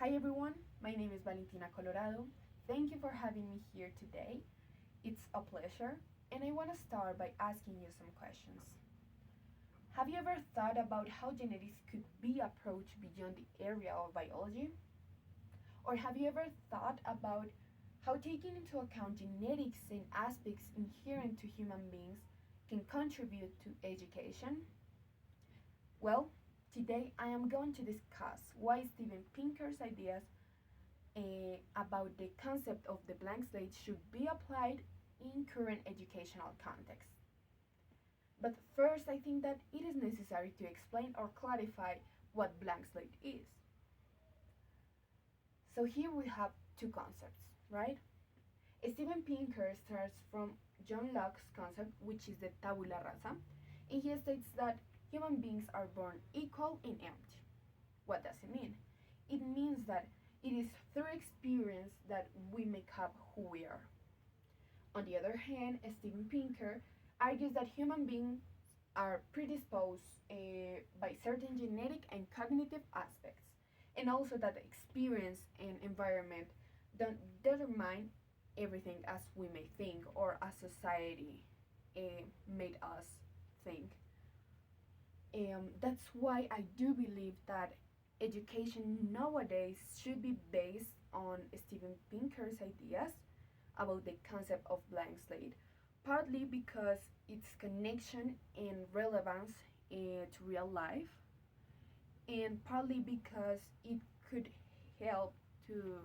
Hi everyone, my name is Valentina Colorado. Thank you for having me here today. It's a pleasure, and I want to start by asking you some questions. Have you ever thought about how genetics could be approached beyond the area of biology? Or have you ever thought about how taking into account genetics and aspects inherent to human beings can contribute to education? Well, today I am going to discuss why Steven Pinker's ideas about the concept of the blank slate should be applied in current educational contexts. But first, I think that it is necessary to explain or clarify what blank slate is. So here we have two concepts, right? Steven Pinker starts from John Locke's concept, which is the tabula rasa, and he states that human beings are born equal and empty. What does it mean? It means that it is through experience that we make up who we are. On the other hand, Steven Pinker argues that human beings are predisposed by certain genetic and cognitive aspects, and also that experience and environment don't determine everything as we may think or as society made us think. That's why I do believe that education nowadays should be based on Steven Pinker's ideas about the concept of blank slate, partly because its connection and relevance to real life, and partly because it could help to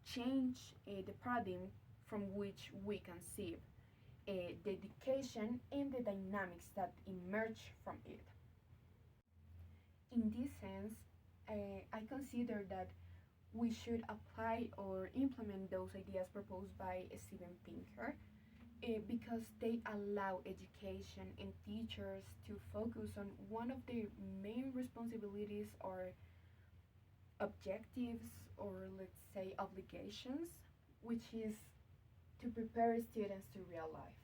change the paradigm from which we conceive the education and the dynamics that emerge from it. In this sense, I consider that we should apply or implement those ideas proposed by Steven Pinker because they allow education and teachers to focus on one of their main responsibilities or objectives, or let's say obligations, which is to prepare students to real life.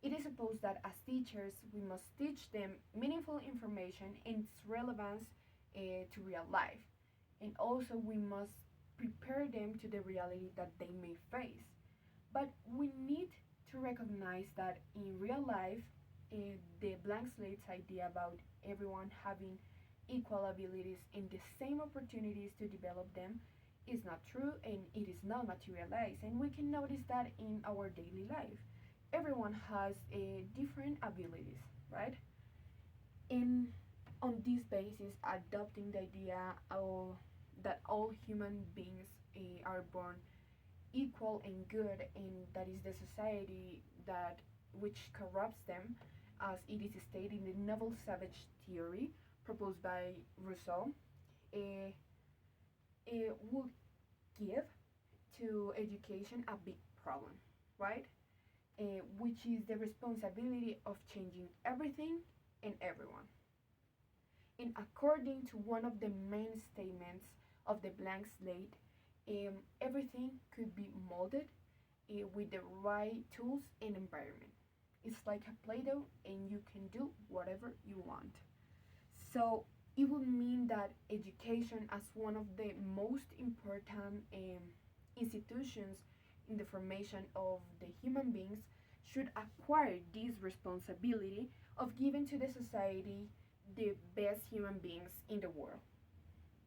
It is supposed that as teachers, we must teach them meaningful information and its relevance to real life. And also, we must prepare them to the reality that they may face. But we need to recognize that in real life, the blank slates idea about everyone having equal abilities and the same opportunities to develop them is not true, and it is not materialized. And we can notice that in our daily life everyone has different abilities, right? And on this basis, adopting the idea that all human beings are born equal and good, and that is the society that which corrupts them, as it is stated in the novel Savage theory proposed by Rousseau, will give to education a big problem, right? Which is the responsibility of changing everything and everyone. And according to one of the main statements of the blank slate, everything could be molded with the right tools and environment. It's like a Play-Doh, and you can do whatever you want. So it would mean that education, as one of the most important institutions in the formation of the human beings, should acquire this responsibility of giving to the society the best human beings in the world,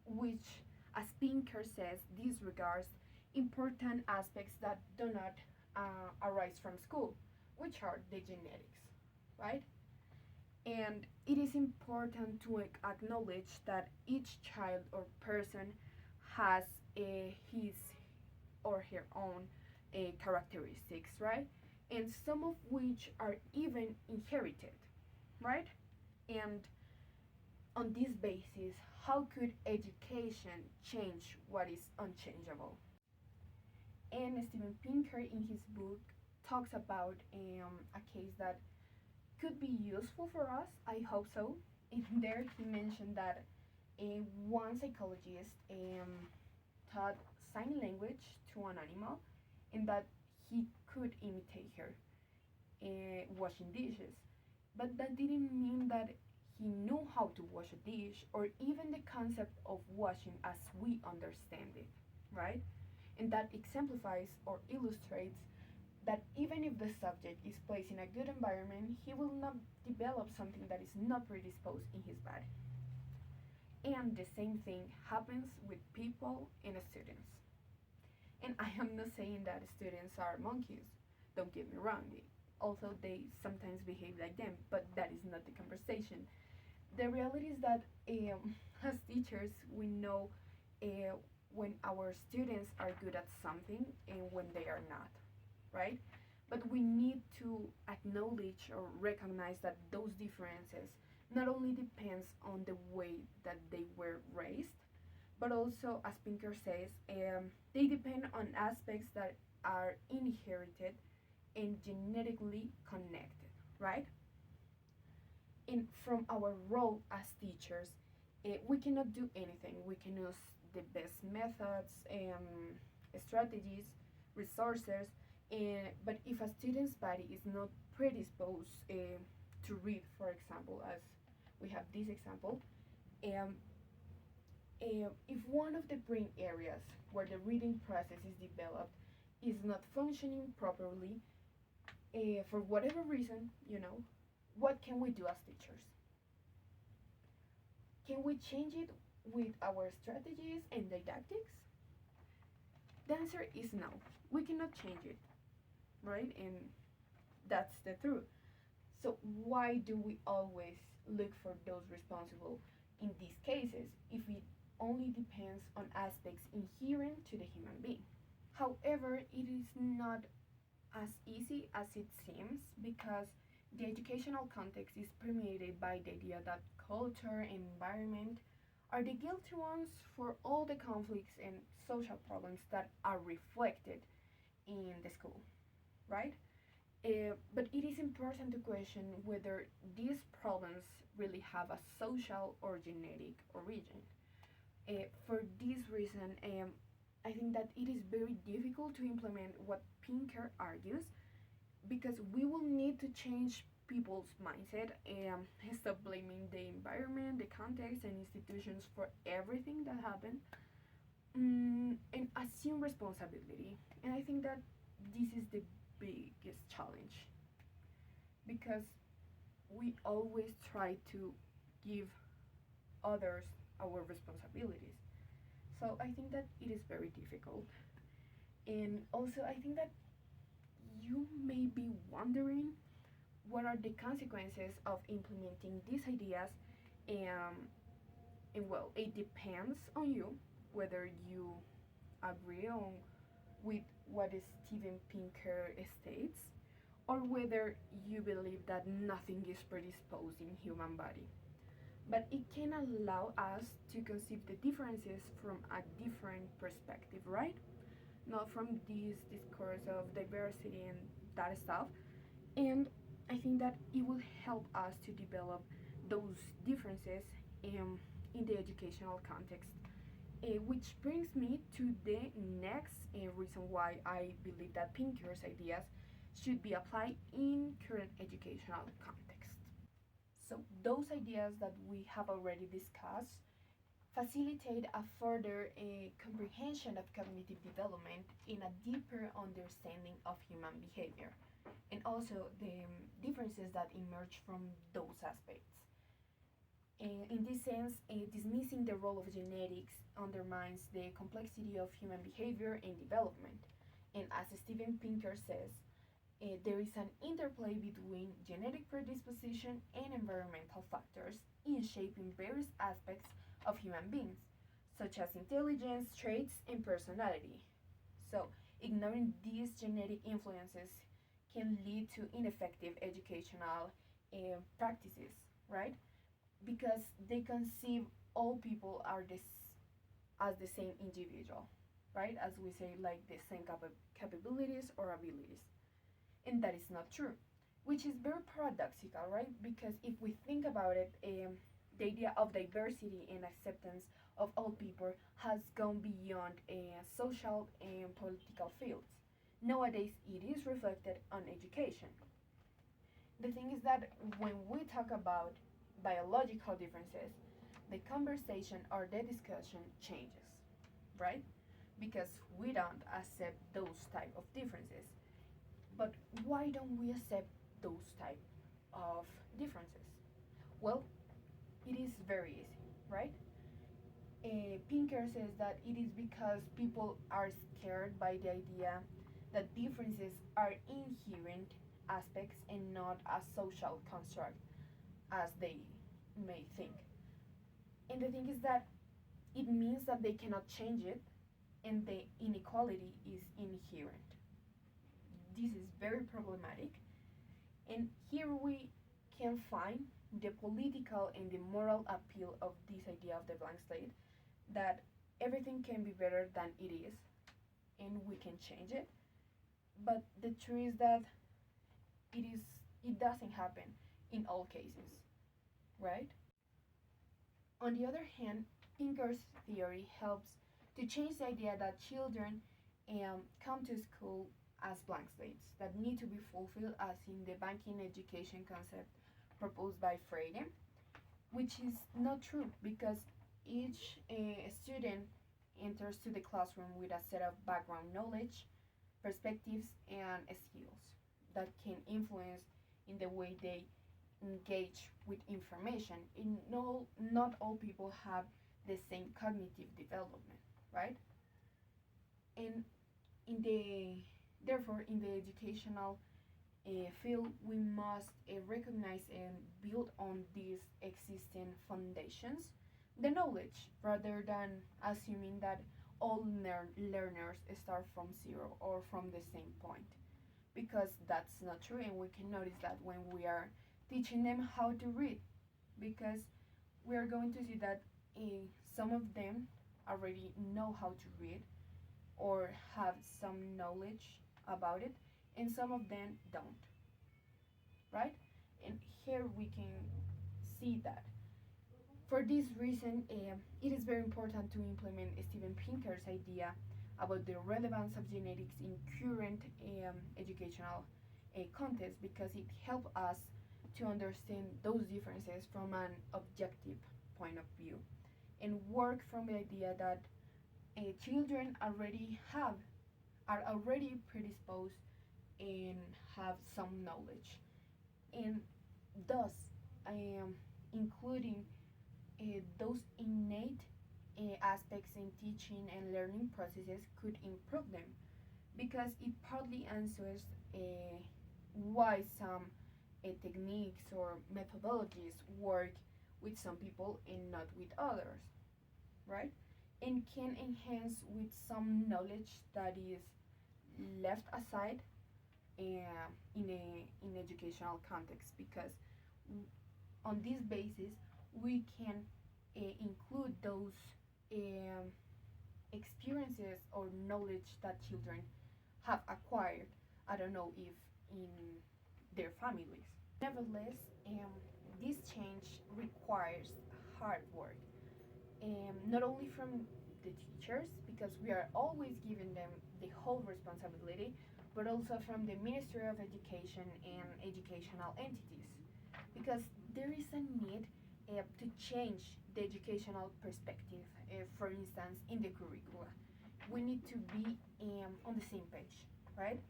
which, as Pinker says, disregards important aspects that do not arise from school, which are the genetics, right? And it is important to acknowledge that each child or person has his or her own characteristics, right? And some of which are even inherited, right? And on this basis, how could education change what is unchangeable? And Steven Pinker, in his book, talks about a case that could be useful for us. I hope so. In there, he mentioned that one psychologist taught sign language to an animal, and that he could imitate her washing dishes. But that didn't mean that he knew how to wash a dish, or even the concept of washing as we understand it, right? And that exemplifies or illustrates that even if the subject is placed in a good environment, he will not develop something that is not predisposed in his body. And the same thing happens with people and students. And I am not saying that students are monkeys, don't get me wrong, although they sometimes behave like them, but that is not the conversation. The reality is that as teachers, we know uh, when our students are good at something and when they are not, right? But we need to acknowledge or recognize that those differences not only depends on the way that they were raised, but also, as Pinker says, they depend on aspects that are inherited and genetically connected, right? And from our role as teachers, we cannot do anything. We can use the best methods, strategies, resources, but if a student's body is not predisposed to read, for example, as we have this example, um, if one of the brain areas where the reading process is developed is not functioning properly, for whatever reason, what can we do as teachers? Can we change it with our strategies and didactics? The answer is no. We cannot change it, right? And that's the truth. So why do we always look for those responsible in these cases if it only depends on aspects inherent to the human being? However, it is not as easy as it seems because the educational context is permeated by the idea that culture and environment are the guilty ones for all the conflicts and social problems that are reflected in the school, right? But it is important to question whether these problems really have a social or genetic origin. For this reason, I think that it is very difficult to implement what Pinker argues because we will need to change people's mindset and stop blaming the environment, the context, and institutions for everything that happened, and assume responsibility. And I think that this is the biggest challenge because we always try to give others our responsibilities. So I think that it is very difficult. And also, I think that you may be wondering what are the consequences of implementing these ideas. Um, and well, it depends on you whether you agree on with what Steven Pinker states or whether you believe that nothing is predisposed in human body. But it can allow us to conceive the differences from a different perspective, right? Not from this discourse of diversity and that stuff. And I think that it will help us to develop those differences in the educational context. Which brings me to the next reason why I believe that Pinker's ideas should be applied in current educational context. So those ideas that we have already discussed facilitate a further comprehension of cognitive development in a deeper understanding of human behavior and also the differences that emerge from those aspects. In this sense, dismissing the role of genetics undermines the complexity of human behavior and development. And as Steven Pinker says, there is an interplay between genetic predisposition and environmental factors in shaping various aspects of human beings, such as intelligence, traits, and personality. So, ignoring these genetic influences can lead to ineffective educational practices, right? Because they conceive all people are as the same individual, right? As we say, like the same capabilities or abilities. And that is not true, which is very paradoxical, right? Because if we think about it, the idea of diversity and acceptance of all people has gone beyond social and political fields. Nowadays, it is reflected on education. The thing is that when we talk about biological differences, the conversation or the discussion changes, right? Because we don't accept those type of differences. But why don't we accept those type of differences? Well, it is very easy, right? Pinker says that it is because people are scared by the idea that differences are inherent aspects and not a social construct as they may think. And the thing is that it means that they cannot change it and the inequality is inherent. This is very problematic, and here we can find the political and the moral appeal of this idea of the blank slate, that everything can be better than it is and we can change it. But the truth is that it doesn't happen in all cases, right? On the other hand, Pinker's theory helps to change the idea that children come to school as blank slates that need to be fulfilled, as in the banking education concept proposed by Freire, which is not true because each student enters to the classroom with a set of background knowledge, perspectives, and skills that can influence in the way they engage with information. Not all people have the same cognitive development, right? And in the therefore in the educational field, we must recognize and build on these existing foundations the knowledge rather than assuming that all learners start from zero or from the same point, because that's not true. And we can notice that when we are teaching them how to read, because we are going to see that some of them already know how to read or have some knowledge about it, and some of them don't, right? And here we can see that. For this reason, it is very important to implement Steven Pinker's idea about the relevance of genetics in current educational context, because it helps us to understand those differences from an objective point of view and work from the idea that children are already predisposed and have some knowledge, and thus including those innate aspects in teaching and learning processes could improve them, because it partly answers why some techniques or methodologies work with some people and not with others, right? And can enhance with some knowledge that is left aside in educational context, because on this basis we can include those um, experiences or knowledge that children have acquired. I don't know if in their families. Nevertheless, this change requires hard work, not only from the teachers, because we are always giving them the whole responsibility, but also from the Ministry of Education and educational entities, because there is a need to change the educational perspective. For instance, in the curricula, we need to be on the same page, right?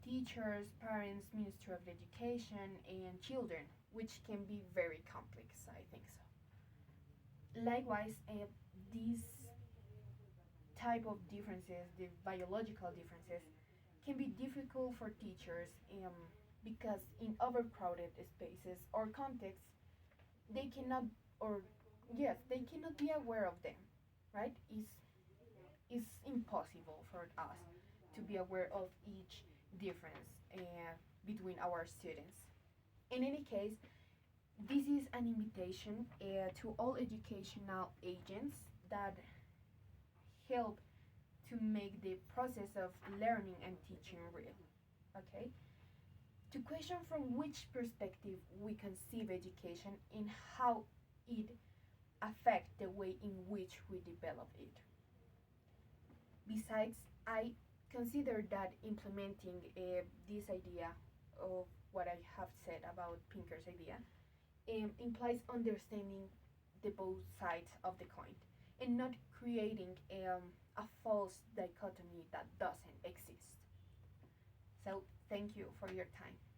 Teachers, parents, Ministry of Education, and children, which can be very complex, I think so. Likewise, these type of differences, the biological differences, can be difficult for teachers because in overcrowded spaces or contexts, they cannot, or yes, they cannot be aware of them, right? It's impossible for us to be aware of each difference between our students. In any case, this is an invitation to all educational agents that help to make the process of learning and teaching real. Okay? To question from which perspective we conceive education and how it affects the way in which we develop it. Besides, I consider that implementing this idea of what I have said about Pinker's idea implies understanding the both sides of the coin and not creating a false dichotomy that doesn't exist. So, thank you for your time.